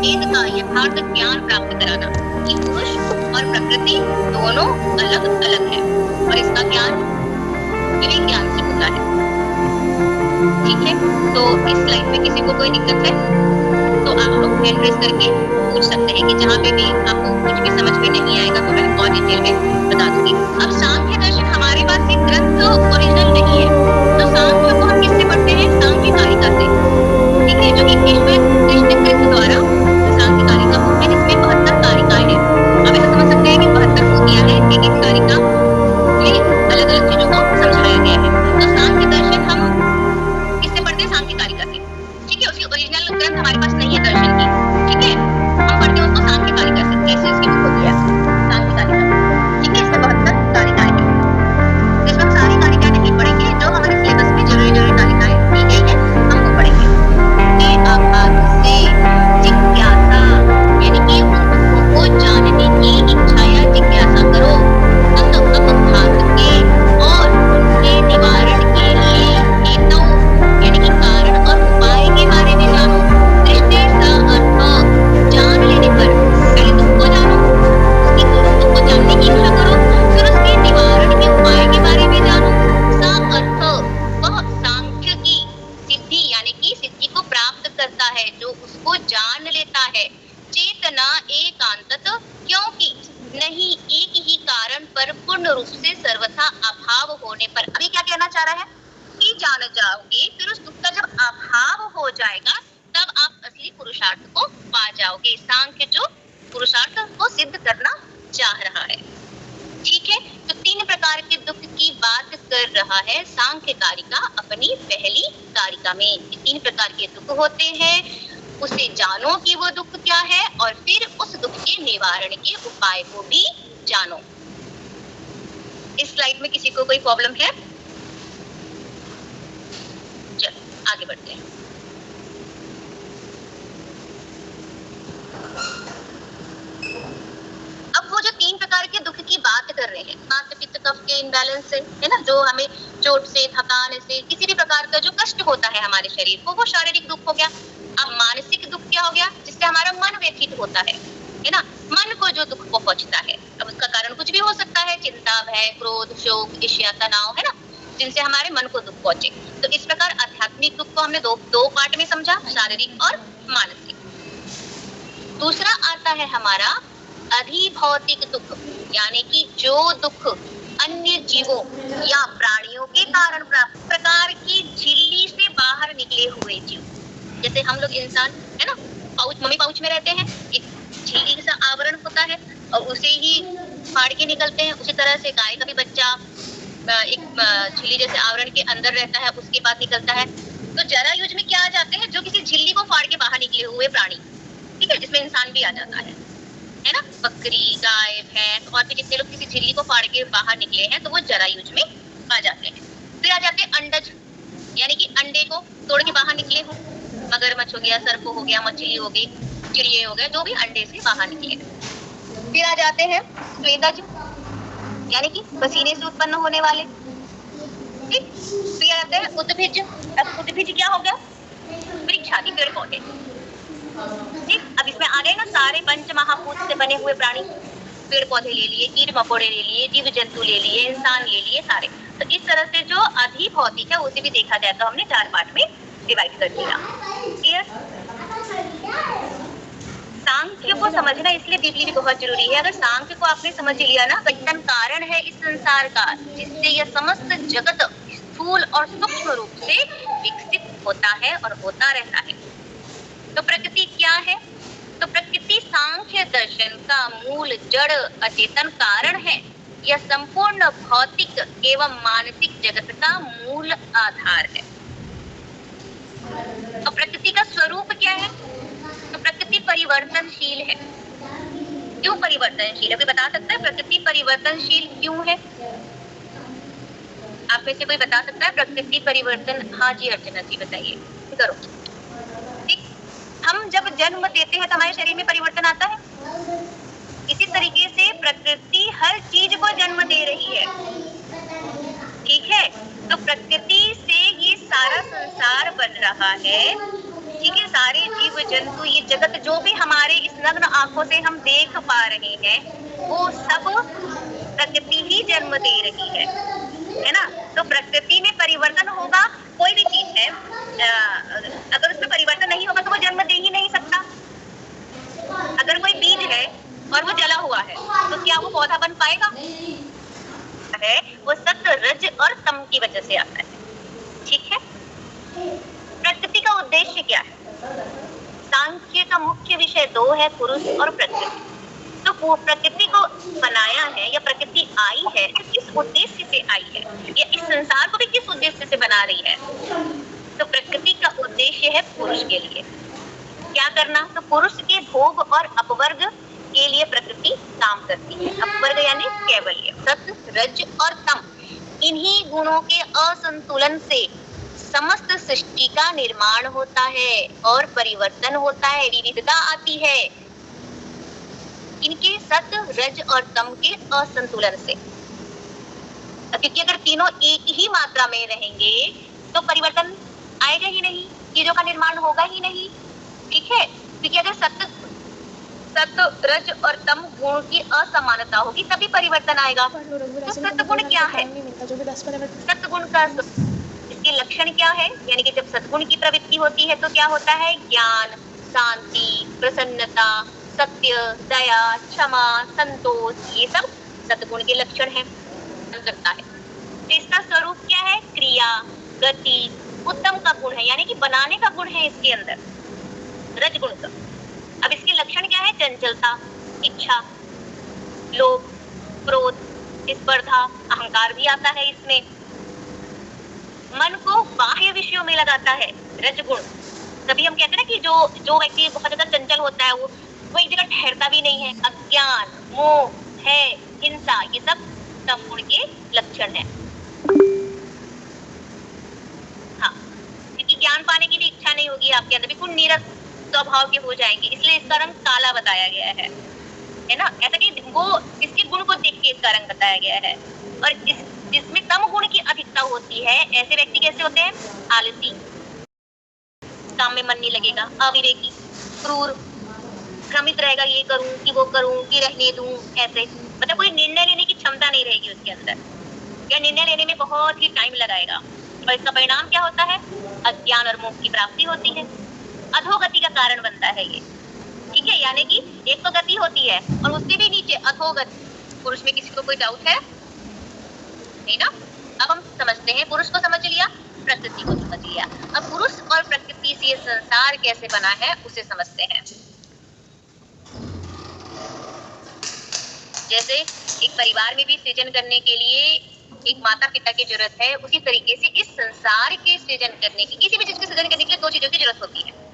वेद का यथार्थ ज्ञान प्राप्त कराना कि पुरुष और प्रकृति दोनों अलग अलग है और इसका ज्ञान विवेक ज्ञान से होता है। ठीक है, तो इस स्लाइड में किसी को कोई दिक्कत है तो आप लोग हैंड रेज करके पूछ सकते हैं कि जहाँ पे भी आपको कुछ भी समझ में नहीं आएगा तो मैं और डिटेल में बता दूंगी। अब सांख्य दर्शन हमारे पास ये ग्रंथ ओरिजिनल नहीं है, तो सांख्य को हम किससे पढ़ते हैं? सांख्य कारिका से, ठीक है, जो कि ईश्वर कृष्ण कृत द्वारा सांख्य कारिका बुक है जिसमें 72 कारिकाएं हैं। आप ऐसा समझ सकते हैं कि 72 पोथियां हैं, एक एक कारिका में अलग अलग चीजों को समझाया गया है। तो सांख्य दर्शन हम किससे पढ़ते हैं? सांख्य कारिका से, ठीक है। उसकी ओरिजिनल ग्रंथ हमारे पास नहीं है दर्शन की, ठीक है, हम पढ़ते हैं उसको सांख्य कारिका से, ऐसी उसकी बुक होती है सांख्य कारिका, ठीक है। इसमें 72 कारिकाएं हैं, इसमें हम सारी कारिकाएं नहीं पढ़ेंगे, जो हमारे सिलेबस में जरूरी कारिकाएं दी गई है हम वो पढ़ेंगे। के आभार से जिज्ञासा यानी कि उन दुखों को जानने की इच्छा या जिज्ञासा करो, तद अपघात के और उनके निवारण के लिए हेतु यानी कि कारण और उपाय के बारे में जानो। दृष्टि सा अर्थ जान लेने पर पहले दुख को जानो, उसकी दुख को जानने की इच्छा करो, फिर उसके निवारण के उपाय के बारे में जानो। सा अर्थ वह सांख्य की सिद्धि यानी कि सिद्धि को प्राप्त करता है जो उसको जान लेता है। चेतना एकांतत क्योंकि नहीं एक ही कारण पर पूर्ण रूप से सर्वथा अभाव होने पर। अभी क्या कहना चाह रहा है कि जान जाओगे, फिर उस दुख का जब अभाव हो जाएगा तब आप असली पुरुषार्थ को पा जाओगे। सांख्य जो पुरुषार्थ को सिद्ध करना चाह रहा है, ठीक है। तो 3 प्रकार के दुख की बात कर रहा है सांख्य कारिका अपनी पहली कारिका में। 3 प्रकार के दुख होते हैं, उसे जानो कि वो दुख क्या है और फिर उस दुख के निवारण के उपाय को भी जानो। इस स्लाइड में किसी को कोई प्रॉब्लम है? चलो आगे बढ़ते हैं। अब वो जो 3 प्रकार के दुख की बात कर रहे हैं, वात पित्त कफ के इम्बैलेंस से, है ना, जो हमें चोट से, थकान से, किसी भी प्रकार का जो कष्ट होता है हमारे शरीर को, वो शारीरिक दुख हो गया। अब मानसिक दुख क्या हो गया? जिससे हमारा मन व्यथित होता है ना, मन को जो दुख पहुंचता है। अब उसका कारण कुछ भी हो सकता है, चिंता, भय, क्रोध, शोक, ईर्ष्या, तनाव, है ना, जिनसे हमारे मन को दुख पहुंचे। तो इस प्रकार आध्यात्मिक दुख को हमने दो पार्ट में समझा, शारीरिक और मानसिक। दूसरा आता है हमारा अधिभौतिक दुख, यानी कि जो दुख अन्य जीवों या प्राणियों के कारण प्राप्त प्रकार की झिल्ली से बाहर निकले हुए जीव, जैसे हम लोग इंसान, है ना, पाउच, मम्मी पाउच में रहते हैं, एक झिल्ली सा आवरण होता है और उसे ही फाड़ के निकलते हैं। उसी तरह से गाय का भी बच्चा एक झिल्ली जैसे आवरण के अंदर रहता है, उसके बाद निकलता है। तो जरायुज में क्या आ जाते हैं? जो किसी झिल्ली को फाड़ के बाहर निकले हुए प्राणी, ठीक है, जिसमें इंसान भी आ जाता है ना, बकरी, गाय, भैंस और भी जितने लोग किसी झिल्ली को फाड़ के बाहर निकले हैं तो वो जरायुज में आ जाते हैं। फिर आ जाते हैं अंडज, यानी कि अंडे को तोड़ के बाहर निकले हो, मगरमच्छ हो गया, सर्प हो गया, मछली हो गई, चिड़िए हो गए, जो भी अंडे से बाहर निकले। फिर आ जाते हैं स्वेदज, यानी कि पसीने से उत्पन्न होने वाले, ठीक। फिर आते हैं उद्भिज। अब उद्भिज क्या हो गया? वृक्ष आदि पेड़ पौधे, ठीक। अब इसमें आ गए ना सारे पंच महाभूत से बने हुए प्राणी, पेड़ पौधे ले लिए, कीट मकोड़े ले लिए, जीव जंतु ले लिए, इंसान ले लिए, सारे। तो इस तरह से जो अधिभौतिक है उसे भी देखा जाए तो हमने 4 पार्ट में डिवाइड कर दिया। क्लियर? सांख्य को समझना इसलिए डीपली भी बहुत जरूरी है। अगर सांख्य को आपने समझ लिया ना, तो कारण है इस संसार का जिससे यह समस्त जगत स्थूल और सूक्ष्म रूप से विकसित होता है और होता रहता है। तो प्रकृति क्या है? तो प्रकृति सांख्य दर्शन का मूल जड़ अचेतन कारण है। यह संपूर्ण भौतिक एवं मानसिक जगत का मूल आधार है। और प्रकृति का स्वरूप क्या है? तो प्रकृति परिवर्तनशील है। क्यों परिवर्तनशील है? कोई बता सकता है प्रकृति परिवर्तनशील क्यों है? आप में से कोई बता सकता है प्रकृति परिवर्तन? हाँ जी अर्चना जी बताइए। करो। ठीक, हम जब जन्म देते हैं तो हमारे शरीर में परिवर्तन आता है। इसी तरीके से प्रकृति हर चीज को जन्म दे रही है, ठीक है। तो प्रकृति से ये सारा संसार बन रहा है, ठीक है, सारे जीव जंतु, ये जगत जो भी हमारे इस नग्न आंखों से हम देख पा रहे हैं, वो सब प्रकृति ही जन्म दे रही है ना। तो प्रकृति में परिवर्तन होगा, कोई भी चीज है अगर उसमें परिवर्तन नहीं होगा तो वो जन्म दे ही नहीं सकता। अगर कोई बीज है और वो जला हुआ है तो क्या वो पौधा बन पाएगा? है वो सत्व, रज और तम की वजह से आता है। ठीक है, प्रकृति का उद्देश्य क्या है? सांख्य का मुख्य विषय दो है, पुरुष और प्रकृति। तो प्रकृति को बनाया है या प्रकृति आई है तो किस उद्देश्य से आई है, या इस संसार को भी किस उद्देश्य से बना रही है? तो प्रकृति का उद्देश्य है पुरुष के लिए क्या करना? तो पुरुष के भोग और अपवर्ग के लिए प्रकृति काम करती है। अपवर्ग यानी कैवल्य, सत्व, रज और तम, इन्हीं गुणों के असंतुलन से समस्त सृष्टि का निर्माण होता है और परिवर्तन होता है, विविधता आती है। इनके सत्व, रज और तम के असंतुलन से, क्योंकि अगर तीनों एक ही मात्रा में रहेंगे तो परिवर्तन आएगा ही नहीं, चीजों का निर्माण होगा ही नहीं। ठीक है, क्योंकि अगर सत्व, रज और तम गुण की असमानता होगी तभी परिवर्तन आएगा। तो सत्गुण क्या है? सत्गुण का इसके लक्षण क्या है? यानी कि जब सद्गुण की प्रवृत्ति होती है तो क्या होता है? ज्ञान, शांति, प्रसन्नता, सत्य, दया, क्षमा, संतोष, ये सब सद्गुण के लक्षण हैं। करता है तो इसका स्वरूप क्या है? क्रिया, गति, उत्तम का गुण है, यानी कि बनाने का गुण है इसके अंदर, रजगुण का। अब इसके लक्षण क्या है? चंचलता, इच्छा, लोभ, क्रोध, स्पर्धा, अहंकार भी आता है इसमें। मन को बाह्य विषयों में लगाता है रजगुण। तभी हम कहते हैं ना कि जो व्यक्ति बहुत ज्यादा चंचल होता है वो एक जगह ठहरता भी नहीं है। अज्ञान, मोह, भय, हिंसा, ये सब तम गुण के लक्षण हैं। हाँ, क्योंकि ज्ञान पाने की भी इच्छा नहीं होगी आपके अंदर, बिल्कुल नीरस स्वभाव के हो जाएंगे, इसलिए इसका रंग काला बताया गया है ना। ऐसा कि वो इसके गुण को देख के इसका रंग बताया गया है। और जिसमें तम गुण की अधिकता होती है, ऐसे व्यक्ति कैसे होते हैं? आलसी, काम में मन नहीं लगेगा, अविवेकी, क्रूर, भ्रमित रहेगा, ये करूं कि वो करूं कि रहने दूं, ऐसे मतलब कोई निर्णय लेने की क्षमता नहीं रहेगी उसके अंदर, या निर्णय लेने में बहुत ही टाइम लगाएगा। और इसका परिणाम क्या होता है? अज्ञान और मोह की प्राप्ति होती है, अधोगति का कारण बनता है ये। ठीक है, यानी कि एक तो गति होती है और उससे भी नीचे अधोगति। पुरुष में किसी को कोई डाउट है? नहीं ना। अब हम समझते हैं, पुरुष को समझ लिया, प्रकृति को समझ लिया। अब पुरुष और प्रकृति से ये संसार कैसे बना है उसे समझते हैं। जैसे एक परिवार में भी सृजन करने के लिए एक माता पिता की जरूरत है, उसी तरीके से इस संसार के सृजन करने की, किसी भी चीज के सृजन करने के लिए दो चीजों की जरूरत होती है।